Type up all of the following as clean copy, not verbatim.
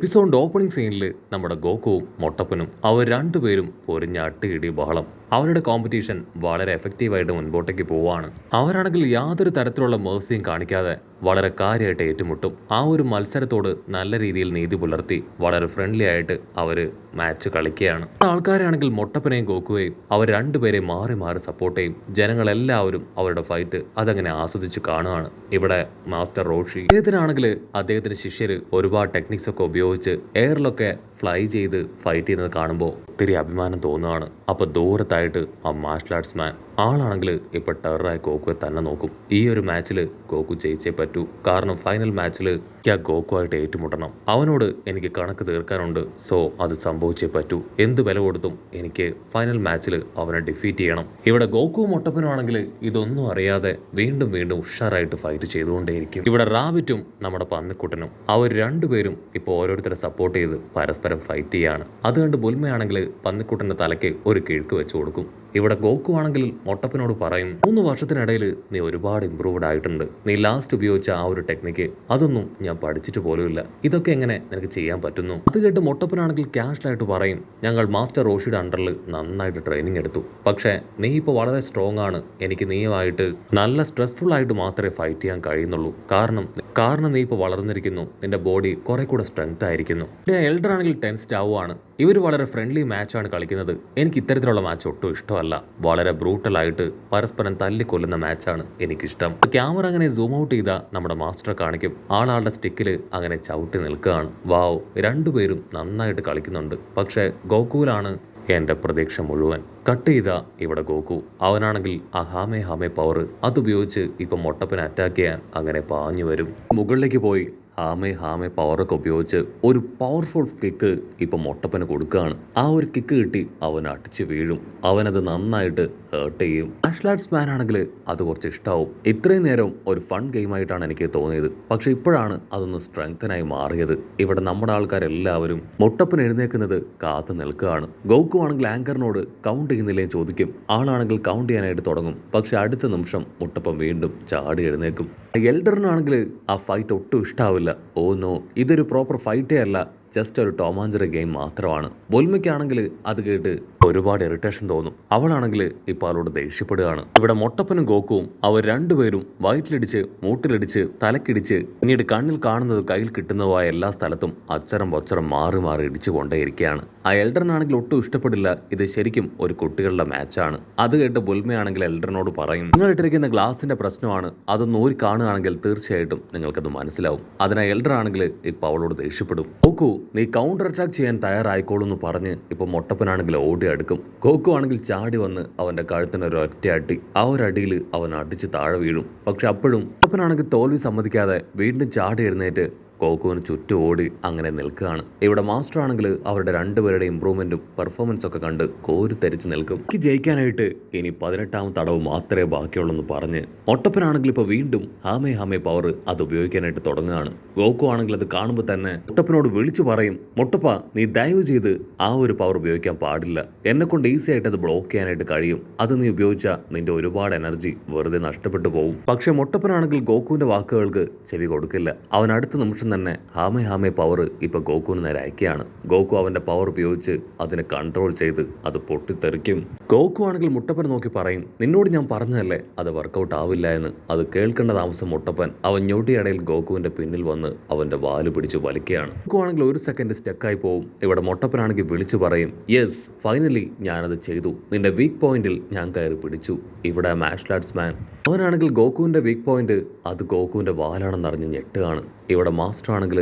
എപ്പിസോഡിന്റെ opening സീനിൽ നമ്മുടെ ഗോകുവും മൊട്ടപ്പനും അവർ രണ്ടുപേരും പൊരിഞ്ഞ അട്ടിയിടി ബഹളം. അവരുടെ കോമ്പറ്റീഷൻ വളരെ എഫക്റ്റീവായിട്ട് മുൻപോട്ടേക്ക് പോവുകയാണ്. അവരാണെങ്കിൽ യാതൊരു തരത്തിലുള്ള മേഴ്സിയും കാണിക്കാതെ വളരെ കാര്യമായിട്ട് ഏറ്റുമുട്ടും. ആ ഒരു മത്സരത്തോട് നല്ല രീതിയിൽ നീതി പുലർത്തി വളരെ ഫ്രണ്ട്ലി ആയിട്ട് അവര് മാച്ച് കളിക്കുകയാണ്. ആൾക്കാരാണെങ്കിൽ മൊട്ടപ്പനെയും ഗോകുവെയും അവർ രണ്ടുപേരെയും മാറി മാറി സപ്പോർട്ട് ചെയ്യും. ജനങ്ങളെല്ലാവരും അവരുടെ ഫൈറ്റ് അതങ്ങനെ ആസ്വദിച്ച് കാണുകയാണ്. ഇവിടെ മാസ്റ്റർ റോഷി അദ്ദേഹത്തിനാണെങ്കിൽ അദ്ദേഹത്തിന്റെ ശിഷ്യര് ഒരുപാട് ടെക്നിക്സ് ഒക്കെ ഉപയോഗിച്ച് എയറിലൊക്കെ ഫ്ലൈ ചെയ്ത് ഫൈറ്റ് ചെയ്യുന്നത് കാണുമ്പോൾ ഒത്തിരി അഭിമാനം തോന്നുകയാണ്. അപ്പോൾ ദൂരത്തായിട്ട് ആ മാർഷൽ ആർട്സ് മാൻ ആളാണെങ്കിൽ ഇപ്പൊ ടെററായി ഗോകുവെ തന്നെ നോക്കും. ഈ ഒരു മാച്ചിൽ ഗോകു ജയിച്ചേ പറ്റൂ. കാരണം ഫൈനൽ മാച്ചിൽ ഗോകുവായിട്ട് ഏറ്റുമുട്ടണം. അവനോട് എനിക്ക് കണക്ക് തീർക്കാനുണ്ട്. സോ അത് സംഭവിച്ചേ പറ്റൂ. എന്ത് വില കൊടുത്തും എനിക്ക് ഫൈനൽ മാച്ചിൽ അവനെ ഡിഫീറ്റ് ചെയ്യണം. ഇവിടെ ഗോകുവും മൊട്ടപ്പനും ആണെങ്കിൽ ഇതൊന്നും അറിയാതെ വീണ്ടും വീണ്ടും ഉഷാറായിട്ട് ഫൈറ്റ് ചെയ്തുകൊണ്ടേയിരിക്കും. ഇവിടെ റാബിറ്റും നമ്മുടെ പന്നിക്കുട്ടനും അവർ രണ്ടുപേരും ഇപ്പോൾ ഓരോരുത്തരെ സപ്പോർട്ട് ചെയ്ത് പരസ്പരം ഫൈറ്റ് ചെയ്യാണ്. അതുകൊണ്ട് ബുൽമയാണെങ്കിൽ പന്നിക്കുട്ടന്റെ തലയ്ക്ക് ഒരു കിഴുക്ക് വെച്ചു കൊടുക്കും. ഇവിടെ ഗോകു ആണെങ്കിൽ മൊട്ടപ്പനോട് പറയും, 3 വർഷത്തിനിടയിൽ നീ ഒരുപാട് ഇമ്പ്രൂവ്ഡ് ആയിട്ടുണ്ട്. നീ ലാസ്റ്റ് ഉപയോഗിച്ച ആ ഒരു ടെക്നിക്ക് അതൊന്നും ഞാൻ പഠിച്ചിട്ട് പോലുമില്ല. ഇതൊക്കെ എങ്ങനെ നിനക്ക് ചെയ്യാൻ പറ്റുന്നു? അത് കേട്ട് മൊട്ടപ്പനാണെങ്കിൽ ക്യാഷ്വലായിട്ട് പറയും, ഞങ്ങൾ മാസ്റ്റർ റോഷിയുടെ അണ്ടറിൽ നന്നായിട്ട് ട്രെയിനിങ് എടുത്തു. പക്ഷേ നീ ഇപ്പോൾ വളരെ സ്ട്രോങ് ആണ്. എനിക്ക് നീയുമായിട്ട് നല്ല സ്ട്രെസ്ഫുൾ ആയിട്ട് മാത്രമേ ഫൈറ്റ് ചെയ്യാൻ കഴിയുന്നുള്ളൂ. കാരണം നീ ഇപ്പോൾ വളർന്നിരിക്കുന്നു. നിന്റെ ബോഡി കുറെ കൂടെ സ്ട്രെങ്ത് ആയിരിക്കുന്നു. എൽഡർ ആണെങ്കിൽ ടെൻസ്ഡ് ആവുകയാണ്. ഇവർ വളരെ ഫ്രണ്ട്ലി മാച്ചാണ് കളിക്കുന്നത്. എനിക്ക് ഇത്തരത്തിലുള്ള മാച്ച് ഒട്ടും ഇഷ്ടമല്ല. വളരെ ബ്രൂട്ടലായിട്ട് പരസ്പരം തല്ലിക്കൊല്ലുന്ന മാച്ചാണ് എനിക്കിഷ്ടം. ക്യാമറ അങ്ങനെ സൂം ഔട്ട് ചെയ്ത നമ്മുടെ മാസ്റ്ററെ കാണിക്കും. ആളുടെ സ്റ്റിക്കിൽ അങ്ങനെ ചവിട്ടി നിൽക്കുകയാണ്. വാവ്, രണ്ടുപേരും നന്നായിട്ട് കളിക്കുന്നുണ്ട്. പക്ഷേ ഗോകുവിലാണ് എൻ്റെ പ്രതീക്ഷ മുഴുവൻ. കട്ട് ചെയ്ത ഇവിടെ ഗോകു അവനാണെങ്കിൽ ആ ഹാമേ പവർ അതുപയോഗിച്ച് ഇപ്പം മൊട്ടപ്പനെ അറ്റാക്ക് ചെയ്യാൻ അങ്ങനെ പാഞ്ഞു വരും. മുകളിലേക്ക് പോയി ഹാമേ പവറൊക്കെ ഉപയോഗിച്ച് ഒരു പവർഫുൾ കിക്ക് ഇപ്പം മൊട്ടപ്പന് കൊടുക്കുകയാണ്. ആ ഒരു കിക്ക് കിട്ടി അവൻ അടിച്ച് വീഴും. അവനത് നന്നായിട്ട് ഹേർട്ട് ചെയ്യും. മാർഷൽ ആർട്സ് മാൻ ആണെങ്കിൽ അത് കുറച്ച് ഇഷ്ടമാവും. ഇത്രയും നേരം ഒരു ഫൺ ഗെയിമായിട്ടാണ് എനിക്ക് തോന്നിയത്. പക്ഷെ ഇപ്പോഴാണ് അതൊന്ന് സ്ട്രെങ്തനായി മാറിയത്. ഇവിടെ നമ്മുടെ ആൾക്കാരെല്ലാവരും മൊട്ടപ്പൻ എഴുന്നേക്കുന്നത് കാത്തു നിൽക്കുകയാണ്. ഗോകു ആണെങ്കിൽ ആങ്കറിനോട് കൗണ്ട് ചെയ്യുന്നില്ലേ ചോദിക്കും. ആളാണെങ്കിൽ കൗണ്ട് ചെയ്യാനായിട്ട് തുടങ്ങും. പക്ഷെ അടുത്ത നിമിഷം മുട്ടപ്പൻ വീണ്ടും ചാടി എഴുന്നേക്കും. എൽഡറിനാണെങ്കിൽ ആ ഫൈറ്റ് ഒട്ടും ഇഷ്ടാവില്ല. ഓ നോ, ഇതൊരു പ്രോപ്പർ ഫൈറ്റേ അല്ല, ജസ്റ്റ് ഒരു ടോമാഞ്ചറി ഗെയിം മാത്രമാണ്. ബൊൽമയ്ക്കാണെങ്കിൽ അത് കേട്ട് ഒരുപാട് ഇറിറ്റേഷൻ തോന്നും. അവളാണെങ്കിൽ ഇപ്പോൾ അവളോട് ദേഷ്യപ്പെടുകയാണ്. ഇവിടെ മൊട്ടപ്പനും ഗോക്കുവും അവർ രണ്ടുപേരും വയറ്റിലിടിച്ച് മൂട്ടിലിടിച്ച് തലക്കിടിച്ച് പിന്നീട് കണ്ണിൽ കാണുന്നത് കയ്യിൽ കിട്ടുന്നതുമായ എല്ലാ സ്ഥലത്തും അച്ചരം പൊച്ചരം മാറി മാറി ഇടിച്ചു കൊണ്ടേയിരിക്കുകയാണ്. ആ എൽഡറിനാണെങ്കിൽ ഒട്ടും ഇഷ്ടപ്പെടില്ല. ഇത് ശരിക്കും ഒരു കുട്ടികളുടെ മാച്ചാണ്. അത് കേട്ട് ബുൽമയാണെങ്കിൽ എൽഡറിനോട് പറയും, നിങ്ങൾ ഇട്ടിരിക്കുന്ന ഗ്ലാസിന്റെ പ്രശ്നമാണ്. അതൊന്ന് ഊരി കാണുകയാണെങ്കിൽ തീർച്ചയായിട്ടും നിങ്ങൾക്കത് മനസ്സിലാവും. അതിനാ എൽഡർ ആണെങ്കിൽ ഇപ്പോൾ അവളോട് ദേഷ്യപ്പെടും. ഗോക്കു, നീ കൗണ്ടർ അറ്റാക്ക് ചെയ്യാൻ തയ്യാറായിക്കോളൂ എന്ന് പറഞ്ഞ് ഇപ്പൊ മൊട്ടപ്പനാണെങ്കിൽ ഓടി അടുക്കും. ഗോകു ആണെങ്കിൽ ചാടി വന്ന് അവന്റെ കഴുത്തിന് ഒരു ഒറ്റ അടി. ആ ഒരു അടിയിൽ അവൻ അടിച്ച് താഴെ വീഴും. പക്ഷെ അപ്പോഴും മൊട്ടപ്പനാണെങ്കിൽ തോൽവി സമ്മതിക്കാതെ വീണ്ടും ചാടി എഴുന്നേറ്റ് ഗോകുവിന് ചുറ്റും ഓടി അങ്ങനെ നിൽക്കുകയാണ്. ഇവിടെ മാസ്റ്റർ ആണെങ്കിൽ അവരുടെ രണ്ടുപേരുടെ ഇമ്പ്രൂവ്മെന്റും പെർഫോമൻസ് ഒക്കെ കണ്ട് കോരിത്തരിച്ച് നിൽക്കും. എനിക്ക് ജയിക്കാനായിട്ട് ഇനി 18ാമത്തെ തടവ് മാത്രമേ ബാക്കിയുള്ളൂ എന്ന് പറഞ്ഞ് മൊട്ടപ്പനാണെങ്കിൽ ഇപ്പോൾ വീണ്ടും ഹാമേ പവർ അത് ഉപയോഗിക്കാനായിട്ട് തുടങ്ങുകയാണ്. ഗോകു ആണെങ്കിൽ അത് കാണുമ്പോൾ തന്നെ മൊട്ടപ്പനോട് വിളിച്ചു പറയും, മൊട്ടപ്പ, നീ ദയവ് ചെയ്ത് ആ ഒരു പവർ ഉപയോഗിക്കാൻ പാടില്ല. എന്നെ കൊണ്ട് ഈസി ആയിട്ട് അത് ബ്ലോക്ക് ചെയ്യാനായിട്ട് കഴിയും. അത് നീ ഉപയോഗിച്ചാൽ നിന്റെ ഒരുപാട് എനർജി വെറുതെ നഷ്ടപ്പെട്ടു പോകും. പക്ഷെ മൊട്ടപ്പനാണെങ്കിൽ ഗോകുവിന്റെ വാക്കുകൾക്ക് ചെവി കൊടുക്കില്ല. അവൻ അടുത്ത നിമിഷം തന്നെ ഹാമേ പവർ ഇപ്പൊ ഗോകുവിന് നേരെ അയക്കുകയാണ്. ഗോകു അവന്റെ പവർ ഉപയോഗിച്ച് അതിനെ കൺട്രോൾ ചെയ്ത് അത് പൊട്ടിത്തെറിക്കും. ഗോകു ആണെങ്കിൽ മുട്ടപ്പൻ നോക്കി പറയും, നിന്നോട് ഞാൻ പറഞ്ഞതല്ലേ അത് വർക്കൗട്ട് ആവില്ല എന്ന്. അത് കേൾക്കേണ്ട താമസം മുട്ടപ്പൻ അവൻ ഞൊടിയിടയിൽ ഗോകുവിന്റെ പിന്നിൽ വന്ന് അവന്റെ വാല് പിടിച്ച് വലിക്കുകയാണ്. ഗോകു ആണെങ്കിൽ ഒരു സെക്കൻഡ് സ്റ്റക്കായി പോവും. ഇവിടെ മുട്ടപ്പനാണെങ്കിൽ വിളിച്ചു പറയും, യെസ്, ഫൈനലി ഞാനത് ചെയ്തു. നിന്റെ വീക്ക് പോയിന്റിൽ ഞാൻ കയറി പിടിച്ചു. ഇവിടെ മാർഷൽ ആർട്സ് മാൻ അവനാണെങ്കിൽ ഗോകുവിന്റെ വീക്ക് പോയിന്റ് അത് ഗോകുവിന്റെ വാലാണെന്ന് അറിഞ്ഞ് ഞെട്ടുകയാണ്. ഇവിടെ മാസ്റ്റർ ആണെങ്കിൽ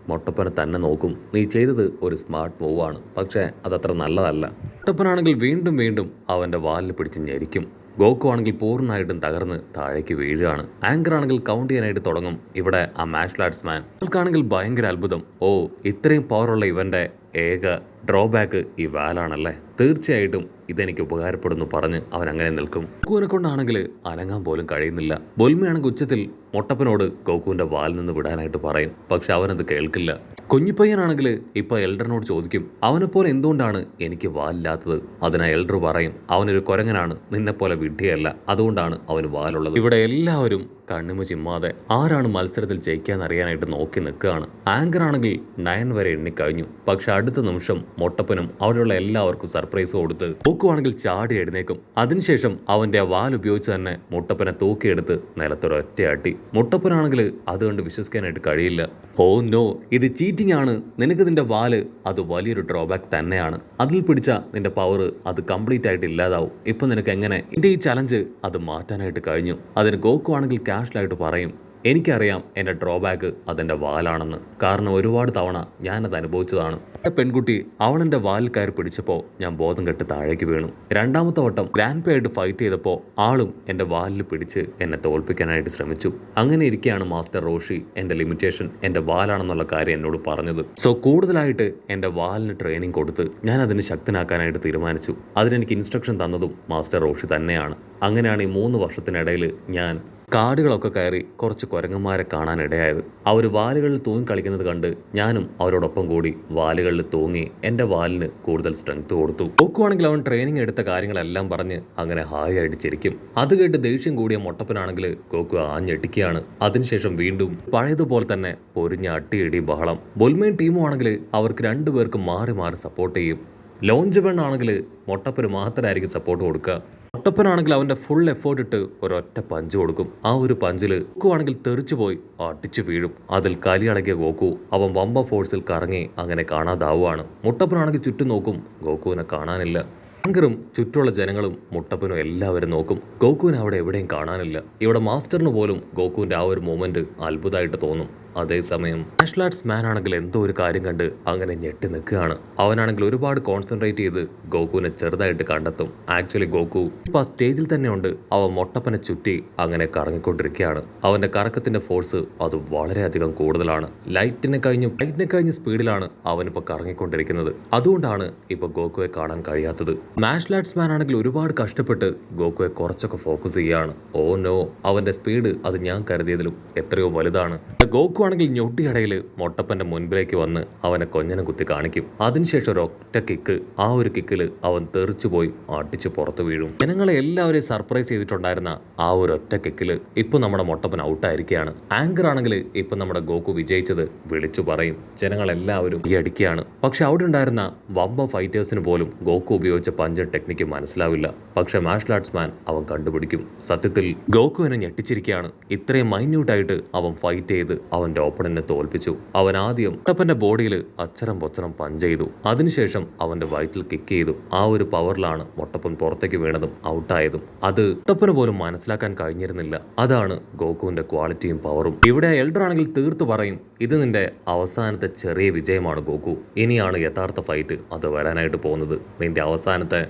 മൊട്ടപ്പനെ തന്നെ നോക്കും. നീ ചെയ്തത് ഒരു സ്മാർട്ട് മൂവാണ്, പക്ഷേ അതത്ര നല്ലതല്ല. മൊട്ടപ്പനാണെങ്കിൽ വീണ്ടും അവന്റെ വാലിൽ പിടിച്ച് ഞെരിക്കും. ഗോകു ആണെങ്കിൽ പൂർണ്ണമായിട്ടും തകർന്ന് താഴേക്ക് വീഴുകയാണ്. ആങ്കർ ആണെങ്കിൽ കൗണ്ട് ചെയ്യാനായിട്ട് തുടങ്ങും. ഇവിടെ ആ മാർഷൽ ആർട്സ് മാൻ ആൾക്കാണെങ്കിൽ ഭയങ്കര അത്ഭുതം. ഓ, ഇത്രയും പവറുള്ള ഇവന്റെ ഏക ഡ്രോബാക്ക് ഈ വാലാണല്ലേ, തീർച്ചയായിട്ടും ഇതെനിക്ക് ഉപകാരപ്പെടുന്നു പറഞ്ഞ് അവൻ അങ്ങനെ നിൽക്കും. ഗോകുവിനെ കൊണ്ടാണെങ്കിൽ അനങ്ങാൻ പോലും കഴിയുന്നില്ല. ബൊൽമയാണെങ്കിൽ ഉച്ചത്തിൽ മൊട്ടപ്പനോട് ഗോകുവിന്റെ വാലിൽ നിന്ന് വിടാനായിട്ട് പറയും. പക്ഷെ അവനത് കേൾക്കില്ല. കുഞ്ഞിപ്പയ്യനാണെങ്കിൽ ഇപ്പൊ എൽഡറിനോട് ചോദിക്കും, അവനെപ്പോലെ എന്തുകൊണ്ടാണ് എനിക്ക് വാലില്ലാത്തത്? അതിനാ എൽഡർ പറയും, അവനൊരു കുരങ്ങനാണ്, നിന്നെ പോലെ വിഡ്ഢിയല്ല, അതുകൊണ്ടാണ് അവന് വാലുള്ളത്. ഇവിടെ എല്ലാവരും കണ്ണുമ ചിമ്മാതെ ആരാണ് മത്സരത്തിൽ ജയിക്കാന്നറിയാനായിട്ട് നോക്കി നിൽക്കുകയാണ്. ആങ്കർ ആണെങ്കിൽ 9 വരെ എണ്ണിക്കഴിഞ്ഞു. പക്ഷെ അടുത്ത നിമിഷം മൊട്ടപ്പനും അവിടെയുള്ള എല്ലാവർക്കും സർപ്രൈസ് കൊടുത്ത് ഗോക്കുവാണെങ്കിൽ ചാടി എഴുന്നേക്കും. അതിനുശേഷം അവന്റെ വാൽ ഉപയോഗിച്ച് തന്നെ മുട്ടപ്പനെ തൂക്കിയെടുത്ത് നിലത്തൊരൊറ്റയാട്ടി. മുട്ടപ്പനാണെങ്കിൽ അതുകൊണ്ട് വിശ്വസിക്കാനായിട്ട് കഴിയില്ല. ഓ നോ, ഇത് ചീറ്റിംഗ് ആണ്. നിനക്ക് നിന്റെ വാല് അത് വലിയൊരു ഡ്രോബാക്ക് തന്നെയാണ്. അതിൽ പിടിച്ച നിന്റെ പവർ അത് കംപ്ലീറ്റ് ആയിട്ട് ഇല്ലാതാവും. ഇപ്പൊ നിനക്ക് എങ്ങനെ എന്റെ ഈ ചലഞ്ച് അത് മാറ്റാനായിട്ട് കഴിഞ്ഞു? അതിന് ഗോക്കു ആണെങ്കിൽ കാഷ്വലായിട്ട് പറയും, എനിക്കറിയാം എൻ്റെ ഡ്രോബാക്ക് അതെൻ്റെ വാലാണെന്ന്. കാരണം ഒരുപാട് തവണ ഞാനത് അനുഭവിച്ചതാണ്. പെൺകുട്ടി അവളെൻ്റെ വാലിൽ കയറി പിടിച്ചപ്പോൾ ഞാൻ ബോധം കെട്ട് താഴേക്ക് വീണു. രണ്ടാമത്തെ വട്ടം ഗ്രാൻഡ് പേ ആയിട്ട് ഫൈറ്റ് ചെയ്തപ്പോൾ ആളും എൻ്റെ വാലിൽ പിടിച്ച് എന്നെ തോൽപ്പിക്കാനായിട്ട് ശ്രമിച്ചു. അങ്ങനെ ഇരിക്കുകയാണ് മാസ്റ്റർ റോഷി എൻ്റെ ലിമിറ്റേഷൻ എൻ്റെ വാലാണെന്നുള്ള കാര്യം എന്നോട് പറഞ്ഞത്. സോ കൂടുതലായിട്ട് എൻ്റെ വാലിന് ട്രെയിനിങ് കൊടുത്ത് ഞാൻ അതിനെ ശക്തനാക്കാനായിട്ട് തീരുമാനിച്ചു. അതിനെനിക്ക് ഇൻസ്ട്രക്ഷൻ തന്നതും മാസ്റ്റർ റോഷി തന്നെയാണ്. അങ്ങനെയാണ് ഈ 3 വർഷത്തിനിടയിൽ ഞാൻ കാടുകളൊക്കെ കയറി കുറച്ച് കുരങ്ങന്മാരെ കാണാനിടയായത്. അവർ വാലുകളിൽ തൂങ്ങി കളിക്കുന്നത് കണ്ട് ഞാനും അവരോടൊപ്പം കൂടി വാലുകളിൽ തൂങ്ങി എൻ്റെ വാലിന് കൂടുതൽ സ്ട്രെങ്ത് കൊടുത്തു. ഗോക്കുവാണെങ്കിൽ അവൻ ട്രെയിനിങ് എടുത്ത കാര്യങ്ങളെല്ലാം പറഞ്ഞ് അങ്ങനെ ഹായ് ആയിട്ട് ചിരിക്കും. അത് കേട്ട് ദേഷ്യം കൂടിയ മൊട്ടപ്പനാണെങ്കിൽ ഗോക്കു ആഞ്ഞെട്ടിക്കുകയാണ്. അതിനുശേഷം വീണ്ടും പഴയതുപോലെ തന്നെ പൊരിഞ്ഞ അട്ടിയിടി ബഹളം. ബൊൽമയും ടീമും ആണെങ്കിൽ അവർക്ക് 2 പേർക്കും മാറി മാറി സപ്പോർട്ട് ചെയ്യും. ലോഞ്ച് പെണ്ണാണെങ്കിൽ മൊട്ടപ്പന് മാത്രമായിരിക്കും സപ്പോർട്ട് കൊടുക്കുക. മൊട്ടപ്പനാണെങ്കിൽ അവൻ്റെ ഫുൾ എഫേർട്ട് ഇട്ട് ഒരൊറ്റ പഞ്ച് കൊടുക്കും. ആ ഒരു പഞ്ചിൽ ഗോക്കു ആണെങ്കിൽ തെറിച്ചു പോയി അടിച്ചു വീഴും. അതിൽ കലിയടക്കിയ ഗോക്കു അവൻ വമ്പ ഫോഴ്സിൽ കറങ്ങി അങ്ങനെ കാണാതാവുകയാണ്. മുട്ടപ്പനാണെങ്കിൽ ചുറ്റും നോക്കും, ഗോക്കുവിനെ കാണാനില്ല. ആങ്കറും ചുറ്റുള്ള ജനങ്ങളും മുട്ടപ്പനും എല്ലാവരും നോക്കും. ഗോക്കുവിനെ അവിടെ എവിടെയും കാണാനില്ല. ഇവിടെ മാസ്റ്ററിന് പോലും ഗോക്കുവിൻ്റെ ആ ഒരു മൊമെന്റ് അത്ഭുതമായിട്ട് തോന്നും. അതേസമയം മാർഷൽ ആർട്സ് മാൻ ആണെങ്കിൽ എന്തോ ഒരു കാര്യം കണ്ട് അങ്ങനെ ഞെട്ടി നിൽക്കുകയാണ്. അവനാണെങ്കിൽ ഒരുപാട് കോൺസെൻട്രേറ്റ് ചെയ്ത് ഗോക്കുവിനെ ചെറുതായിട്ട് കണ്ടെത്തും. ആക്ച്വലി ഗോക്കു ഇപ്പം ആ സ്റ്റേജിൽ തന്നെയുണ്ട്. അവൻ മൊട്ടപ്പനെ ചുറ്റി അങ്ങനെ കറങ്ങിക്കൊണ്ടിരിക്കുകയാണ്. അവന്റെ കറക്കത്തിന്റെ ഫോഴ്സ് അത് വളരെയധികം കൂടുതലാണ്. ലൈറ്റിനെ കഴിഞ്ഞ് സ്പീഡിലാണ് അവനിപ്പോൾ കറങ്ങിക്കൊണ്ടിരിക്കുന്നത്. അതുകൊണ്ടാണ് ഇപ്പൊ ഗോക്കുവെ കാണാൻ കഴിയാത്തത്. മാർഷൽ ആർട്സ് മാൻ ആണെങ്കിൽ ഒരുപാട് കഷ്ടപ്പെട്ട് ഗോക്കുവെ കുറച്ചൊക്കെ ഫോക്കസ് ചെയ്യുകയാണ്. ഓ നോ, അവന്റെ സ്പീഡ് അത് ഞാൻ കരുതിയതിലും എത്രയോ വലുതാണ്. ഗോക്കു ആണെങ്കിൽ ഞൊട്ടിയടയിൽ മൊട്ടപ്പന്റെ മുൻപിലേക്ക് വന്ന് അവനെ കൊഞ്ഞനെ കുത്തി കാണിക്കും. അതിനുശേഷം ഒരൊറ്റ കിക്ക്, ആ ഒരു കിക്കില് അവൻ തെറിച്ചു പോയി അടിച്ച് പുറത്ത് വീഴും. ജനങ്ങളെ എല്ലാവരെയും സർപ്രൈസ് ചെയ്തിട്ടുണ്ടായിരുന്ന ആ ഒരു ഒറ്റ കിക്കില് ഇപ്പൊ നമ്മുടെ മൊട്ടപ്പൻ ഔട്ടായിരിക്കുകയാണ്. ആങ്കർ ആണെങ്കിൽ ഇപ്പൊ നമ്മുടെ ഗോക്കു വിജയിച്ചത് വിളിച്ചു പറയും. ജനങ്ങളെല്ലാവരും ഈ അടിക്കുകയാണ്. പക്ഷെ അവിടെ ഉണ്ടായിരുന്ന വമ്പ ഫൈറ്റേഴ്സിന് പോലും ഗോക്കു ഉപയോഗിച്ച പഞ്ച് ടെക്നിക്ക് മനസ്സിലാവില്ല. പക്ഷെ മാർഷൽ ആർട്സ് മാൻ അവൻ കണ്ടുപിടിക്കും. സത്യത്തിൽ ഗോക്കുവിനെ ഞെട്ടിച്ചിരിക്കുകയാണ്. ഇത്രയും മൈന്യൂട്ടായിട്ട് അവൻ ഫൈറ്റ് ചെയ്ത് അവന്റെ ഓപ്പണന്റിനെ തോൽപ്പിച്ചു. അവൻ ആദ്യം മുട്ടപ്പന്റെ ബോഡിയിൽ അച്ചരം പൊച്ചരം പഞ്ച് ചെയ്തു. അതിനുശേഷം അവന്റെ വയറ്റിൽ കിക്ക് ചെയ്തു. ആ ഒരു പവറിലാണ് മൊട്ടപ്പൻ പുറത്തേക്ക് വീണതും ഔട്ടായതും. അത് മുട്ടപ്പന് പോലും മനസ്സിലാക്കാൻ കഴിഞ്ഞിരുന്നില്ല. അതാണ് ഗോക്കുവിന്റെ ക്വാളിറ്റിയും പവറും. ഇവിടെ എൽഡർ ആണെങ്കിൽ തീർത്തു പറയും, ഇത് നിന്റെ അവസാനത്തെ ചെറിയ വിജയമാണ് ഗോക്കു. ഇനിയാണ് യഥാർത്ഥ ഫൈറ്റ് അത് വരാനായിട്ട് പോകുന്നത്. നിന്റെ അവസാനത്തെ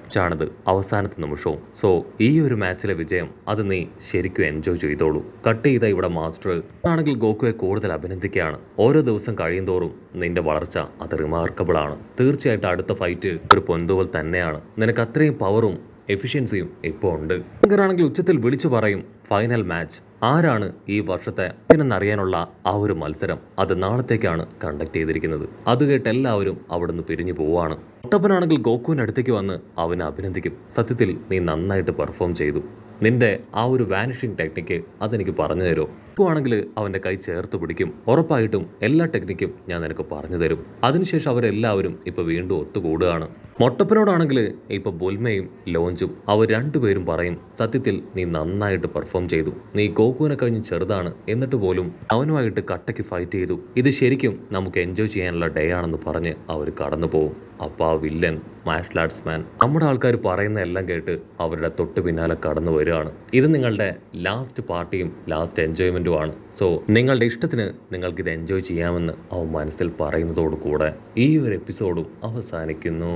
നിമിഷവും. സോ ഈ ഒരു മാച്ചിലെ വിജയം അത് നീ ശരിക്കും എൻജോയ് ചെയ്തോളൂ. കട്ട് ചെയ്ത ഇവിടെ മാസ്റ്റർ ആണെങ്കിൽ ഗോക്കുവെ കൂടുതൽ അഭിനന്ദിക്കുകയാണ്. ഓരോ ദിവസം കഴിയുന്തോറും നിന്റെ വളർച്ച അത് റിമാർക്കബിൾ ആണ്. തീർച്ചയായിട്ടും അടുത്ത ഫൈറ്റ് ഒരു പൊന്തോൽ തന്നെയാണ്. നിനക്ക് അത്രയും പവറും എഫിഷ്യൻസിയും ഇപ്പോൾ ഉണ്ട്. ആണെങ്കിൽ ഉച്ചത്തിൽ വിളിച്ചു പറയും, ഫൈനൽ മാച്ച് ആരാണ് ഈ വർഷത്തെ എന്നറിയാനുള്ള ആ ഒരു മത്സരം അത് നാളത്തേക്കാണ് കണ്ടക്ട് ചെയ്തിരിക്കുന്നത്. അത് കേട്ട് എല്ലാവരും അവിടുന്ന് പിരിഞ്ഞു പോവാണ്. ഒട്ടപ്പനാണെങ്കിൽ ഗോക്കുവിന്റെ അടുത്തേക്ക് വന്ന് അവനെ അഭിനന്ദിക്കും. സത്യത്തിൽ നീ നന്നായിട്ട് പെർഫോം ചെയ്തു. നിന്റെ ആ ഒരു വാനിഷിംഗ് ടെക്നിക്ക് അതെനിക്ക് പറഞ്ഞു തരുമോ? ഇപ്പോൾ ആണെങ്കിൽ അവൻ്റെ കൈ ചേർത്ത് പിടിക്കും. ഉറപ്പായിട്ടും എല്ലാ ടെക്നിക്കും ഞാൻ നിനക്ക് പറഞ്ഞു തരും. അതിനുശേഷം അവരെല്ലാവരും ഇപ്പോൾ വീണ്ടും ഒത്തുകൂടുകയാണ്. മൊട്ടപ്പനോടാണെങ്കിൽ ഇപ്പോൾ ബൊൽമയും ലോഞ്ചും അവർ 2 പേരും പറയും, സത്യത്തിൽ നീ നന്നായിട്ട് പെർഫോം ചെയ്തു. നീ ഗോക്കുവിനെ കഴിഞ്ഞ് ചെറുതാണ്, എന്നിട്ട് പോലും അവനുമായിട്ട് കട്ടയ്ക്ക് ഫൈറ്റ് ചെയ്തു. ഇത് ശരിക്കും നമുക്ക് എൻജോയ് ചെയ്യാനുള്ള ഡേ ആണെന്ന് പറഞ്ഞ് അവർ കടന്നു പോകും. അപ്പോൾ ആ വില്ലൻ മാർഷൽ ആർട്സ് മാൻ നമ്മുടെ ആൾക്കാർ പറയുന്ന എല്ലാം കേട്ട് അവരുടെ തൊട്ട് പിന്നാലെ കടന്നു വരികയാണ്. ഇത് നിങ്ങളുടെ ലാസ്റ്റ് പാർട്ടിയും ലാസ്റ്റ് എൻജോയ്മെൻറ്റുമാണ്. സോ നിങ്ങളുടെ ഇഷ്ടത്തിന് നിങ്ങൾക്കിത് എൻജോയ് ചെയ്യാമെന്ന് അവൻ മനസ്സിൽ പറയുന്നതോടു കൂടെ ഈ ഒരു എപ്പിസോഡും അവസാനിക്കുന്നു.